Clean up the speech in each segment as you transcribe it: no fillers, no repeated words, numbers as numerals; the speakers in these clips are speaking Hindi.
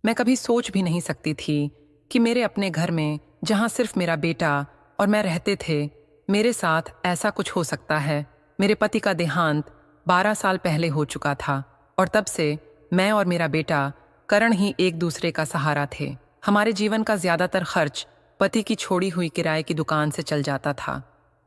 मैं कभी सोच भी नहीं सकती थी कि मेरे अपने घर में, जहाँ सिर्फ मेरा बेटा और मैं रहते थे, मेरे साथ ऐसा कुछ हो सकता है। मेरे पति का देहांत 12 साल पहले हो चुका था और तब से मैं और मेरा बेटा करण ही एक दूसरे का सहारा थे। हमारे जीवन का ज्यादातर खर्च पति की छोड़ी हुई किराए की दुकान से चल जाता था।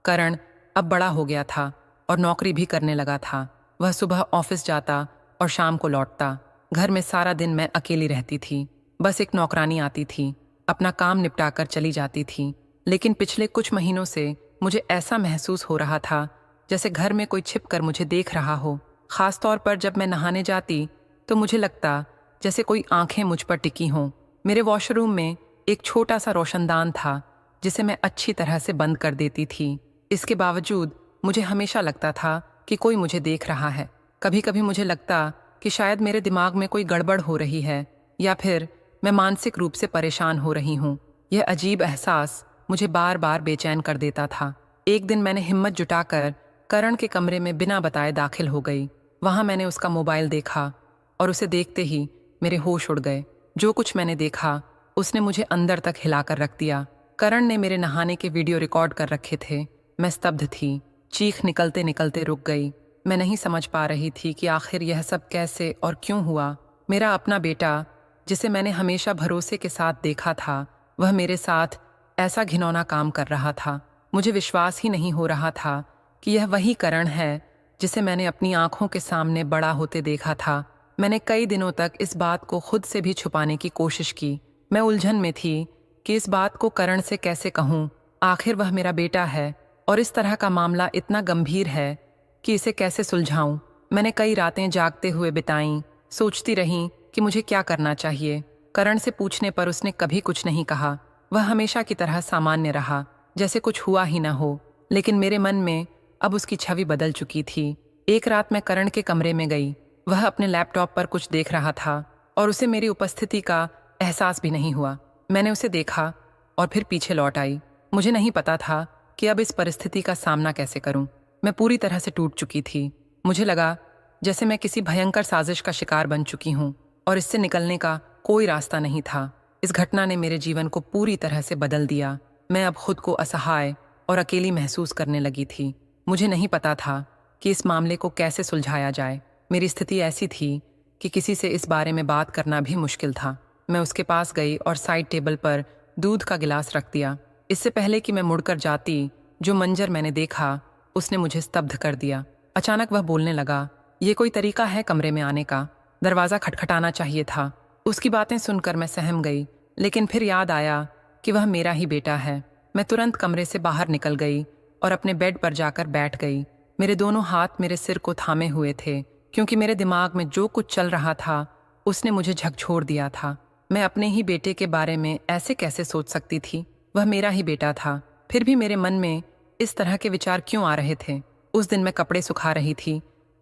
करण अब बड़ा हो गया था और नौकरी भी करने लगा था। वह सुबह ऑफिस जाता और शाम को लौटता। घर में सारा दिन मैं अकेली रहती थी। बस एक नौकरानी आती थी, अपना काम निपटाकर चली जाती थी। लेकिन पिछले कुछ महीनों से मुझे ऐसा महसूस हो रहा था जैसे घर में कोई छिप कर मुझे देख रहा हो। खास तौर पर जब मैं नहाने जाती तो मुझे लगता जैसे कोई आंखें मुझ पर टिकी हों। मेरे वॉशरूम में एक छोटा सा रोशनदान था जिसे मैं अच्छी तरह से बंद कर देती थी। इसके बावजूद मुझे हमेशा लगता था कि कोई मुझे देख रहा है। कभी कभी मुझे लगता कि शायद मेरे दिमाग में कोई गड़बड़ हो रही है या फिर मैं मानसिक रूप से परेशान हो रही हूँ। यह अजीब एहसास मुझे बार बार बेचैन कर देता था। एक दिन मैंने हिम्मत जुटाकर करण के कमरे में बिना बताए दाखिल हो गई। वहां मैंने उसका मोबाइल देखा और उसे देखते ही मेरे होश उड़ गए। जो कुछ मैंने देखा उसने मुझे अंदर तक हिलाकर रख दिया। करण ने मेरे नहाने के वीडियो रिकॉर्ड कर रखे थे। मैं स्तब्ध थी, चीख निकलते निकलते रुक गई। मैं नहीं समझ पा रही थी कि आखिर यह सब कैसे और क्यों हुआ। मेरा अपना बेटा, जिसे मैंने हमेशा भरोसे के साथ देखा था, वह मेरे साथ ऐसा घिनौना काम कर रहा था। मुझे विश्वास ही नहीं हो रहा था कि यह वही करण है जिसे मैंने अपनी आंखों के सामने बड़ा होते देखा था। मैंने कई दिनों तक इस बात को खुद से भी छुपाने की कोशिश की। मैं उलझन में थी कि इस बात को करण से कैसे कहूँ। आखिर वह मेरा बेटा है और इस तरह का मामला इतना गंभीर है कि इसे कैसे सुलझाऊं। मैंने कई रातें जागते हुए बिताईं, सोचती रही कि मुझे क्या करना चाहिए। करण से पूछने पर उसने कभी कुछ नहीं कहा। वह हमेशा की तरह सामान्य रहा, जैसे कुछ हुआ ही ना हो। लेकिन मेरे मन में अब उसकी छवि बदल चुकी थी। एक रात मैं करण के कमरे में गई। वह अपने लैपटॉप पर कुछ देख रहा था और उसे मेरी उपस्थिति का एहसास भी नहीं हुआ। मैंने उसे देखा और फिर पीछे लौट आई। मुझे नहीं पता था कि अब इस परिस्थिति का सामना कैसे करूं। मैं पूरी तरह से टूट चुकी थी। मुझे लगा जैसे मैं किसी भयंकर साजिश का शिकार बन चुकी हूं और इससे निकलने का कोई रास्ता नहीं था। इस घटना ने मेरे जीवन को पूरी तरह से बदल दिया। मैं अब खुद को असहाय और अकेली महसूस करने लगी थी। मुझे नहीं पता था कि इस मामले को कैसे सुलझाया जाए। मेरी स्थिति ऐसी थी कि किसी से इस बारे में बात करना भी मुश्किल था। मैं उसके पास गई और साइड टेबल पर दूध का गिलास रख दिया। इससे पहले कि मैं मुड़कर जाती, जो मंजर मैंने देखा उसने मुझे स्तब्ध कर दिया। अचानक वह बोलने लगा, ये कोई तरीका है कमरे में आने का? दरवाज़ा खटखटाना चाहिए था। उसकी बातें सुनकर मैं सहम गई, लेकिन फिर याद आया कि वह मेरा ही बेटा है। मैं तुरंत कमरे से बाहर निकल गई और अपने बेड पर जाकर बैठ गई। मेरे दोनों हाथ मेरे सिर को थामे हुए थे, क्योंकि मेरे दिमाग में जो कुछ चल रहा था उसने मुझे झकझोर दिया था। मैं अपने ही बेटे के बारे में ऐसे कैसे सोच सकती थी? वह मेरा ही बेटा था। फिर भी मेरे मन में इस तरह के विचार क्यों आ रहे थे? उस दिन मैं कपड़े सुखा रही थी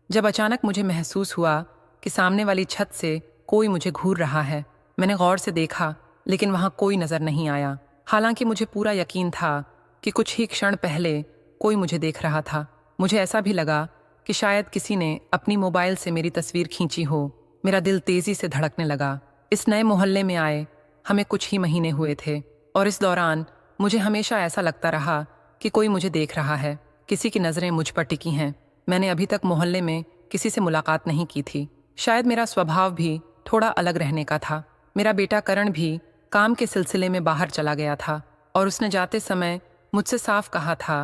जब अचानक मुझे महसूस हुआ कि सामने वाली छत से कोई मुझे घूर रहा है। मैंने गौर से देखा, लेकिन वहां कोई नजर नहीं आया। हालांकि मुझे पूरा यकीन था कि कुछ ही क्षण पहले कोई मुझे देख रहा था। मुझे ऐसा भी लगा कि शायद किसी ने अपनी मोबाइल से मेरी तस्वीर खींची हो। मेरा दिल तेजी से धड़कने लगा। इस नए मोहल्ले में आए हमें कुछ ही महीने हुए थे और इस दौरान मुझे हमेशा ऐसा लगता रहा कि कोई मुझे देख रहा है, किसी की नज़रें मुझ पर टिकी हैं। मैंने अभी तक मोहल्ले में किसी से मुलाकात नहीं की थी। शायद मेरा स्वभाव भी थोड़ा अलग रहने का था। मेरा बेटा करण भी काम के सिलसिले में बाहर चला गया था और उसने जाते समय मुझसे साफ कहा था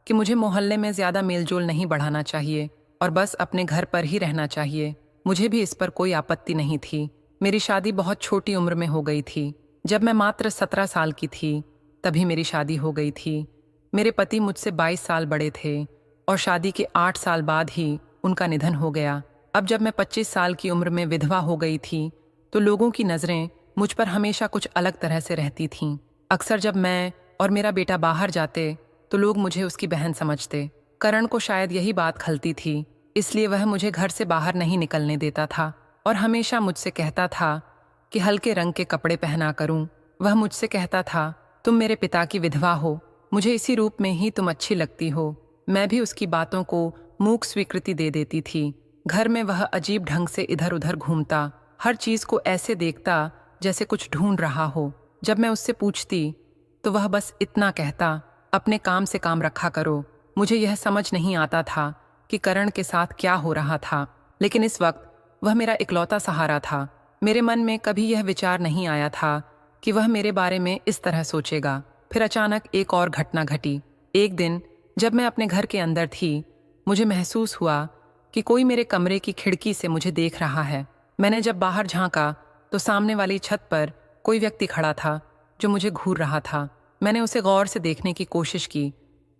कि मुझे मोहल्ले में ज़्यादा मेलजोल नहीं बढ़ाना चाहिए और बस अपने घर पर ही रहना चाहिए। मुझे भी इस पर कोई आपत्ति नहीं थी। मेरी शादी बहुत छोटी उम्र में हो गई थी। जब मैं मात्र 17 साल की थी तभी मेरी शादी हो गई थी। मेरे पति मुझसे 22 साल बड़े थे और शादी के 8 साल बाद ही उनका निधन हो गया। अब जब मैं 25 साल की उम्र में विधवा हो गई थी तो लोगों की नज़रें मुझ पर हमेशा कुछ अलग तरह से रहती थीं। अक्सर जब मैं और मेरा बेटा बाहर जाते तो लोग मुझे उसकी बहन समझते। करण को शायद यही बात खलती थी, इसलिए वह मुझे घर से बाहर नहीं निकलने देता था और हमेशा मुझसे कहता था कि हल्के रंग के कपड़े पहना करूं। वह मुझसे कहता था, तुम मेरे पिता की विधवा हो, मुझे इसी रूप में ही तुम अच्छी लगती हो। मैं भी उसकी बातों को मूक स्वीकृति दे देती थी। घर में वह अजीब ढंग से इधर उधर घूमता, हर चीज को ऐसे देखता जैसे कुछ ढूंढ रहा हो। जब मैं उससे पूछती तो वह बस इतना कहता, अपने काम से काम रखा करो। मुझे यह समझ नहीं आता था कि करण के साथ क्या हो रहा था, लेकिन इस वक्त वह मेरा इकलौता सहारा था। मेरे मन में कभी यह विचार नहीं आया था कि वह मेरे बारे में इस तरह सोचेगा। फिर अचानक एक और घटना घटी। एक दिन जब मैं अपने घर के अंदर थी, मुझे महसूस हुआ कि कोई मेरे कमरे की खिड़की से मुझे देख रहा है। मैंने जब बाहर झांका तो सामने वाली छत पर कोई व्यक्ति खड़ा था जो मुझे घूर रहा था। मैंने उसे गौर से देखने की कोशिश की,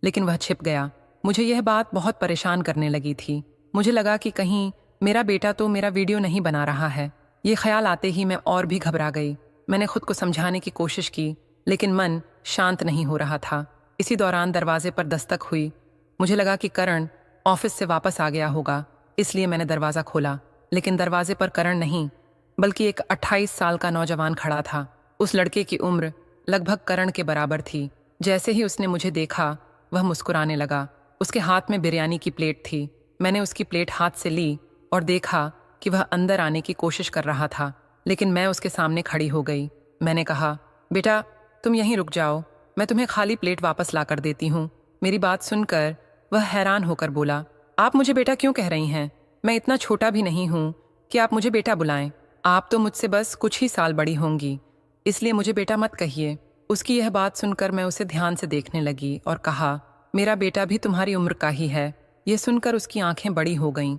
लेकिन वह छिप गया। मुझे यह बात बहुत परेशान करने लगी थी। मुझे लगा कि कहीं मेरा बेटा तो मेरा वीडियो नहीं बना रहा है। ये ख्याल आते ही मैं और भी घबरा गई। मैंने खुद को समझाने की कोशिश की, लेकिन मन शांत नहीं हो रहा था। इसी दौरान दरवाजे पर दस्तक हुई। मुझे लगा कि करण ऑफिस से वापस आ गया होगा, इसलिए मैंने दरवाज़ा खोला। लेकिन दरवाजे पर करण नहीं, बल्कि एक 28 साल का नौजवान खड़ा था। उस लड़के की उम्र लगभग करण के बराबर थी। जैसे ही उसने मुझे देखा, वह मुस्कुराने लगा। उसके हाथ में बिरयानी की प्लेट थी। मैंने उसकी प्लेट हाथ से ली और देखा कि वह अंदर आने की कोशिश कर रहा था, लेकिन मैं उसके सामने खड़ी हो गई। मैंने कहा, बेटा तुम यहीं रुक जाओ, मैं तुम्हें खाली प्लेट वापस ला कर देती हूँ। मेरी बात सुनकर वह हैरान होकर बोला, आप मुझे बेटा क्यों कह रही हैं? मैं इतना छोटा भी नहीं हूँ कि आप मुझे बेटा बुलाएं। आप तो मुझसे बस कुछ ही साल बड़ी होंगी, इसलिए मुझे बेटा मत कहिए। उसकी यह बात सुनकर मैं उसे ध्यान से देखने लगी और कहा, मेरा बेटा भी तुम्हारी उम्र का ही है। यह सुनकर उसकी आंखें बड़ी हो गईं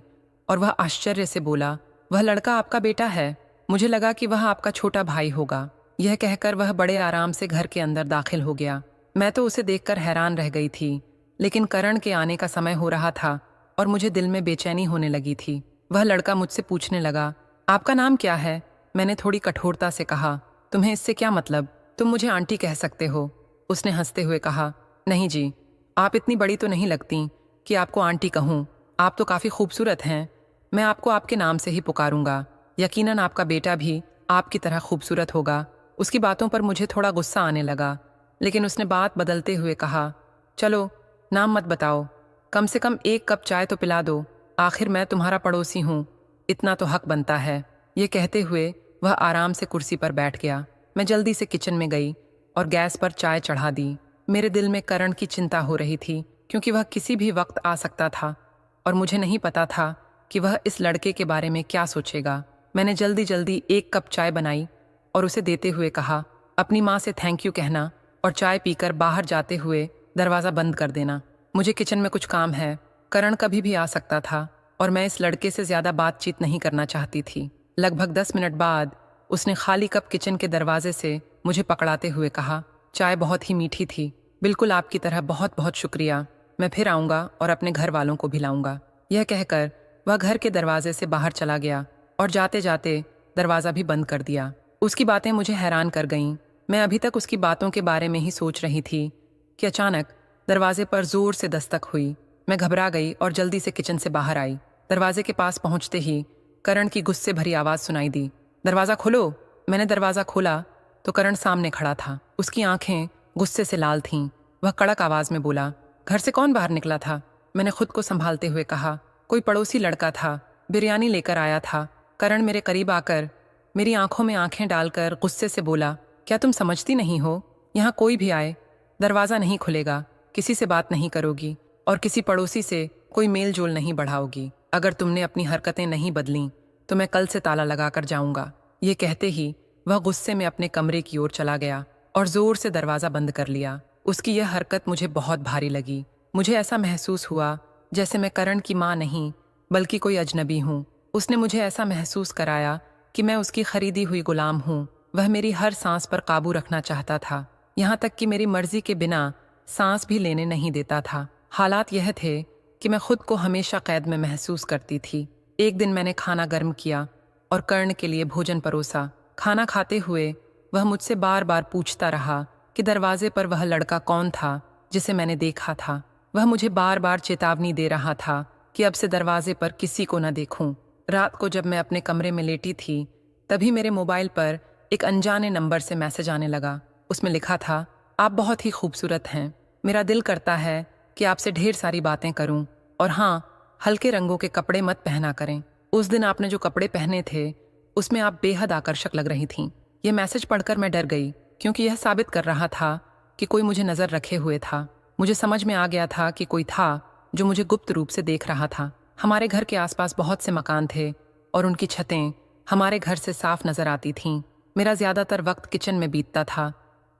और वह आश्चर्य से बोला, वह लड़का आपका बेटा है? मुझे लगा कि वह आपका छोटा भाई होगा। यह कहकर वह बड़े आराम से घर के अंदर दाखिल हो गया। मैं तो उसे देखकर हैरान रह गई थी, लेकिन करण के आने का समय हो रहा था और मुझे दिल में बेचैनी होने लगी थी। वह लड़का मुझसे पूछने लगा, आपका नाम क्या है? मैंने थोड़ी कठोरता से कहा, तुम्हें इससे क्या मतलब? तुम मुझे आंटी कह सकते हो। उसने हंसते हुए कहा, नहीं जी, आप इतनी बड़ी तो नहीं लगती कि आपको आंटी कहूँ। आप तो काफ़ी खूबसूरत हैं। मैं आपको आपके नाम से ही पुकारूंगा। यकीनन आपका बेटा भी आपकी तरह खूबसूरत होगा। उसकी बातों पर मुझे थोड़ा गुस्सा आने लगा, लेकिन उसने बात बदलते हुए कहा, चलो नाम मत बताओ, कम से कम एक कप चाय तो पिला दो। आखिर मैं तुम्हारा पड़ोसी हूँ, इतना तो हक बनता है। ये कहते हुए वह आराम से कुर्सी पर बैठ गया। मैं जल्दी से किचन में गई और गैस पर चाय चढ़ा दी। मेरे दिल में करण की चिंता हो रही थी, क्योंकि वह किसी भी वक्त आ सकता था और मुझे नहीं पता था कि वह इस लड़के के बारे में क्या सोचेगा। मैंने जल्दी जल्दी एक कप चाय बनाई और उसे देते हुए कहा, अपनी माँ से थैंक यू कहना और चाय पीकर बाहर जाते हुए दरवाज़ा बंद कर देना। मुझे किचन में कुछ काम है। करण कभी भी आ सकता था और मैं इस लड़के से ज़्यादा बातचीत नहीं करना चाहती थी। लगभग 10 मिनट बाद उसने खाली कप किचन के दरवाजे से मुझे पकड़ाते हुए कहा, चाय बहुत ही मीठी थी। बिल्कुल आपकी तरह, बहुत बहुत शुक्रिया। मैं फिर आऊँगा और अपने घर वालों को भी लाऊंगा। यह कहकर वह घर के दरवाजे से बाहर चला गया और जाते जाते दरवाज़ा भी बंद कर दिया। उसकी बातें मुझे हैरान कर गईं। मैं अभी तक उसकी बातों के बारे में ही सोच रही थी कि अचानक दरवाजे पर जोर से दस्तक हुई। मैं घबरा गई और जल्दी से किचन से बाहर आई। दरवाजे के पास पहुंचते ही करण की गुस्से भरी आवाज़ सुनाई दी, दरवाज़ा खोलो। मैंने दरवाज़ा खोला तो करण सामने खड़ा था। उसकी आंखें गुस्से से लाल थीं। वह कड़क आवाज़ में बोला, घर से कौन बाहर निकला था? मैंने खुद को संभालते हुए कहा, कोई पड़ोसी लड़का था, बिरयानी लेकर आया था। करण मेरे करीब आकर मेरी आंखों में आंखें डालकर गुस्से से बोला, क्या तुम समझती नहीं हो, यहाँ कोई भी आए दरवाज़ा नहीं खुलेगा, किसी से बात नहीं करोगी और किसी पड़ोसी से कोई मेल जोल नहीं बढ़ाओगी। अगर तुमने अपनी हरकतें नहीं बदलीं तो मैं कल से ताला लगाकर जाऊंगा। ये कहते ही वह गुस्से में अपने कमरे की ओर चला गया और जोर से दरवाज़ा बंद कर लिया। उसकी यह हरकत मुझे बहुत भारी लगी। मुझे ऐसा महसूस हुआ जैसे मैं करण की माँ नहीं बल्कि कोई अजनबी हूँ। उसने मुझे ऐसा महसूस कराया कि मैं उसकी खरीदी हुई गुलाम हूँ। वह मेरी हर सांस पर काबू रखना चाहता था, यहाँ तक कि मेरी मर्जी के बिना सांस भी लेने नहीं देता था। हालात यह थे कि मैं खुद को हमेशा कैद में महसूस करती थी। एक दिन मैंने खाना गर्म किया और कर्ण के लिए भोजन परोसा। खाना खाते हुए वह मुझसे बार बार पूछता रहा कि दरवाजे पर वह लड़का कौन था जिसे मैंने देखा था। वह मुझे बार बार चेतावनी दे रहा था कि अब से दरवाजे पर किसी को न देखूं। रात को जब मैं अपने कमरे में लेटी थी, तभी मेरे मोबाइल पर एक अनजाने नंबर से मैसेज आने लगा। उसमें लिखा था, आप बहुत ही खूबसूरत हैं। मेरा दिल करता है कि आपसे ढेर सारी बातें करूं, और हाँ, हल्के रंगों के कपड़े मत पहना करें। उस दिन आपने जो कपड़े पहने थे उसमें आप बेहद आकर्षक लग रही थीं। यह मैसेज पढ़कर मैं डर गई, क्योंकि यह साबित कर रहा था कि कोई मुझे नज़र रखे हुए था। मुझे समझ में आ गया था कि कोई था जो मुझे गुप्त रूप से देख रहा था। हमारे घर के आसपास बहुत से मकान थे और उनकी छतें हमारे घर से साफ नजर आती थीं। मेरा ज़्यादातर वक्त किचन में बीतता था,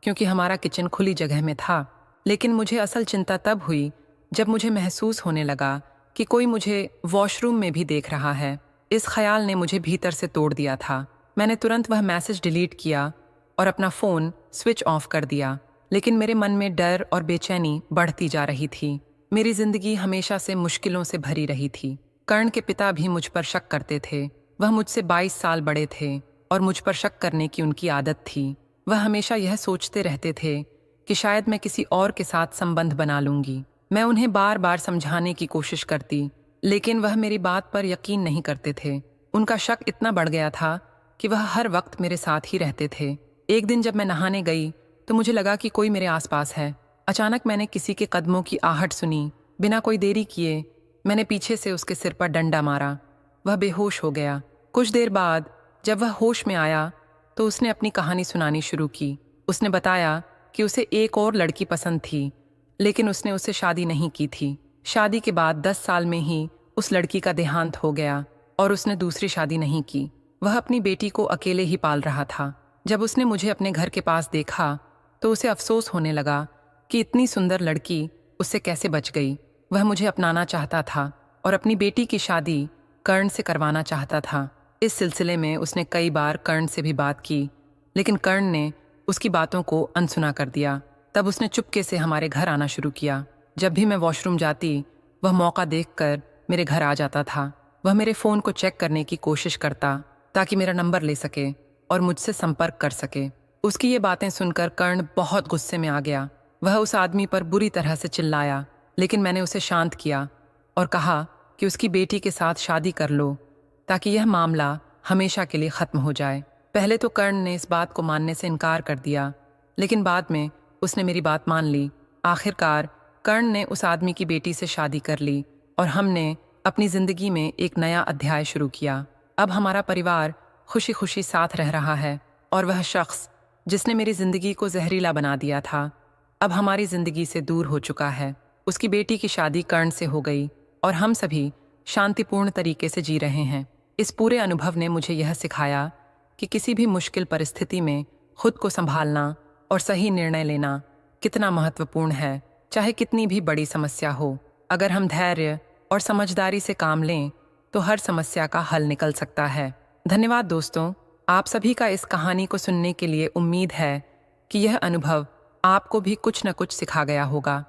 क्योंकि हमारा किचन खुली जगह में था। लेकिन मुझे असल चिंता तब हुई जब मुझे महसूस होने लगा कि कोई मुझे वॉशरूम में भी देख रहा है। इस ख्याल ने मुझे भीतर से तोड़ दिया था। मैंने तुरंत वह मैसेज डिलीट किया और अपना फ़ोन स्विच ऑफ कर दिया। लेकिन मेरे मन में डर और बेचैनी बढ़ती जा रही थी। मेरी जिंदगी हमेशा से मुश्किलों से भरी रही थी। कर्ण के पिता भी मुझ पर शक करते थे। वह मुझसे 22 साल बड़े थे और मुझ पर शक करने की उनकी आदत थी। वह हमेशा यह सोचते रहते थे कि शायद मैं किसी और के साथ संबंध बना लूंगी। मैं उन्हें बार बार समझाने की कोशिश करती, लेकिन वह मेरी बात पर यकीन नहीं करते थे। उनका शक इतना बढ़ गया था कि वह हर वक्त मेरे साथ ही रहते थे। एक दिन जब मैं नहाने गई तो मुझे लगा कि कोई मेरे आसपास है। अचानक मैंने किसी के कदमों की आहट सुनी। बिना कोई देरी किए मैंने पीछे से उसके सिर पर डंडा मारा। वह बेहोश हो गया। कुछ देर बाद जब वह होश में आया तो उसने अपनी कहानी सुनानी शुरू की। उसने बताया कि उसे एक और लड़की पसंद थी, लेकिन उसने उससे शादी नहीं की थी। शादी के बाद 10 साल में ही उस लड़की का देहांत हो गया और उसने दूसरी शादी नहीं की। वह अपनी बेटी को अकेले ही पाल रहा था। जब उसने मुझे अपने घर के पास देखा तो उसे अफसोस होने लगा कि इतनी सुंदर लड़की उससे कैसे बच गई। वह मुझे अपनाना चाहता था और अपनी बेटी की शादी कर्ण से करवाना चाहता था। इस सिलसिले में उसने कई बार कर्ण से भी बात की, लेकिन कर्ण ने उसकी बातों को अनसुना कर दिया। तब उसने चुपके से हमारे घर आना शुरू किया। जब भी मैं वॉशरूम जाती, वह मौका देखकर मेरे घर आ जाता था। वह मेरे फ़ोन को चेक करने की कोशिश करता ताकि मेरा नंबर ले सके और मुझसे संपर्क कर सके। उसकी ये बातें सुनकर कर्ण बहुत गुस्से में आ गया। वह उस आदमी पर बुरी तरह से चिल्लाया, लेकिन मैंने उसे शांत किया और कहा कि उसकी बेटी के साथ शादी कर लो ताकि यह मामला हमेशा के लिए ख़त्म हो जाए। पहले तो कर्ण ने इस बात को मानने से इनकार कर दिया, लेकिन बाद में उसने मेरी बात मान ली। आखिरकार कर्ण ने उस आदमी की बेटी से शादी कर ली और हमने अपनी ज़िंदगी में एक नया अध्याय शुरू किया। अब हमारा परिवार खुशी खुशी साथ रह रहा है और वह शख्स जिसने मेरी ज़िंदगी को जहरीला बना दिया था, अब हमारी ज़िंदगी से दूर हो चुका है। उसकी बेटी की शादी कर्ण से हो गई और हम सभी शांतिपूर्ण तरीके से जी रहे हैं। इस पूरे अनुभव ने मुझे यह सिखाया कि किसी भी मुश्किल परिस्थिति में खुद को संभालना और सही निर्णय लेना कितना महत्वपूर्ण है, चाहे कितनी भी बड़ी समस्या हो। अगर हम धैर्य और समझदारी से काम लें तो हर समस्या का हल निकल सकता है। धन्यवाद दोस्तों, आप सभी का इस कहानी को सुनने के लिए। उम्मीद है कि यह अनुभव आपको भी कुछ न कुछ सिखा गया होगा।